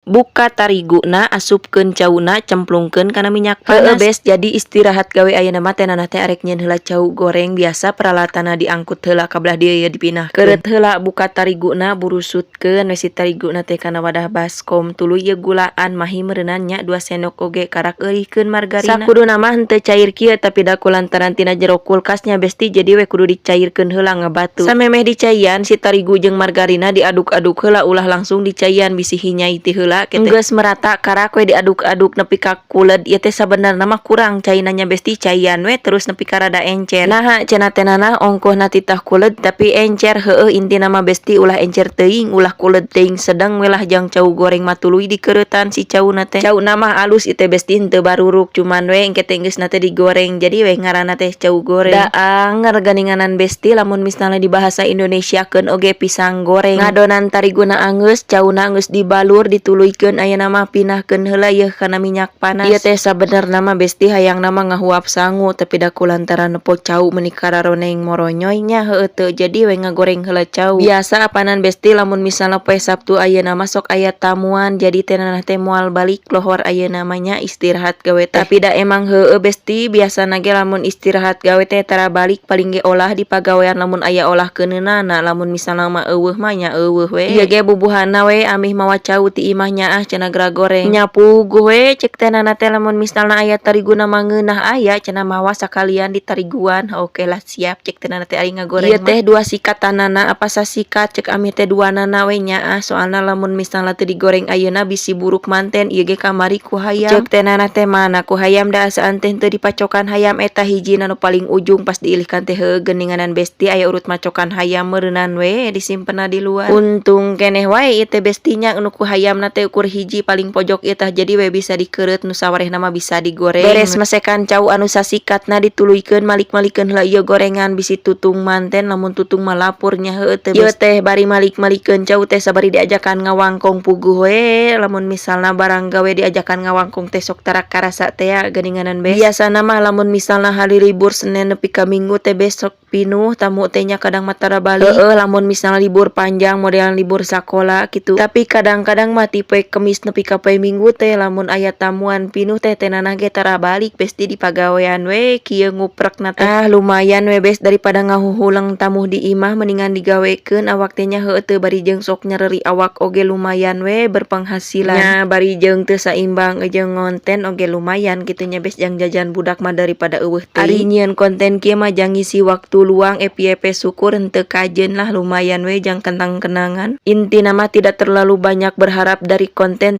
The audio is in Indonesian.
Buka tariguna asupkeun cauna cemplungkeun kana minyak panas. Bes jadi istirahat gawe ayeuna mah teh nanah teh arek nyieun heula cau goreng biasa peralatanna diangkut heula ka belah dieu dipinahkeun. Keureut heula buka tariguna burusutkeun we si tariguna teh kana wadah baskom tuluy ieu gulaan mahi meureunna nya 2 sendok oge karak eurihkeun margarina. Sakuduna mah henteu cair kieu tapi da kulantaran tina jero kulkasnya besti jadi we kudu dicairkeun heula ngabatu. Samemeh dicaian si tarigu jeung margarina diaduk-aduk heula ulah langsung dicaian bisi hinyai ti heula. Geus merata karak we diaduk-aduk nepi ka kuled ieu teh sabenerna mah kurang cainanya besti caian we terus nepi ka rada encer. Naha cenah teh nanah ongkohna titah kuled tapi encer heueuh intina mah besti ulah encer teuing ulah kuled teuing sedeng we lah jang cau goreng mah tuluy dikeuretan si cauna teh. Cauna mah alus ieu teh besti henteu baruruk cuman we engke teh geus na teh digoreng jadi we ngaranna teh cau goreng. Da anger ganinganan besti lamun misalnya di bahasa Indonesiakeun oge pisang goreng. Ngadonan tariguna angeus cauna geus dibalur dituluy ayeuna mah pinahkeun heula yeuh kana minyak panas. Ieu teh sabenerna mah besti hayangna mah ngahuap sangu tapi da kulantaran nepot cau meuni kararoneng moronyoy nya heueuh teu jadi we ngagoreng heula cau. Biasa apanan besti lamun misalna poe Sabtu ayeuna mah sok aya tamuan jadi teh nanah teh moal balik lohor ayeuna mah nya istirahat gawe teh. Tapi da emang heueuh besti biasana ge lamun istirahat gawe teh tara balik paling ge olah di pagawean lamun aya olah keuneunnana lamun misalna mah eueuh mah nya eueuh we. Ieu ge bubuhanna we amih mawa cau ti imah nyaah cenah gra goreng nyapu gue cek teh nana teh lamun misalna aya tariguna mah ngeunah aya cenah mawa sakalian di tariguan. Oke lah siap cek teh nana teh ari ngagoreng. Ieu teh 2 sikatanana apa sasikat cek amih teh 2 nana we nyaah soalna lamun misalna teu digoreng ayeuna bisi buruk manten ieu ge kamari ku hayam. Cek teh nana teh mana ku hayam da asaan teh teu dipacokan hayam eta hiji nu paling ujung pas diilihkan teh heueuh geuninganan besti aya urut macokan hayam meureunan we disimpenna di luar. Untung keneh wae ieu teh bestinya nu ku hayamna teh ukur hiji paling pojok ieu tah jadi we bisa dikeureut nu sawarehna mah bisa digoreng. Beres mesekan cau anu sasikatna dituluykeun malik-malikeun heula ieu gorengan bisi tutung manten lamun tutung mah lapur nya heueuh teh. Ieu teh bari malik-malikeun cau teh sabari diajakan ngawangkong puguh we lamun misalna barang gawe diajakan ngawangkong teh sok tara karasa teh geuninganan bes. Biasana mah lamun misalna hari libur Senin nepi ka Minggu teh besok pinuh tamu teh nya kadang mah tara balik. Lamun misalna libur panjang modelan libur sakola gitu. Tapi kadang-kadang mah tipe Kemis nepi ka poe Minggu teh lamun aya tamuan pinuh teh nanah ge tara balik besti di pagawean we kieu nguprekna teh. Lumayan we bes daripada ngahuhulang tamu di imah mendingan digawekeun awak teh nya heueuh teu bari jeung sok nyareri awak oge lumayan we berpenghasilan. Nya bari jeung teu saimbang jeung ngonten oge lumayan kitu nya bes jang jajan budak mah daripada eueuh teuing. Ari nyieun konten kieu mah jang ngisi waktu luang FYP syukur henteu kajeun lah lumayan we jang kentang kenangan. Intina mah tidak terlalu banyak berharap dari konten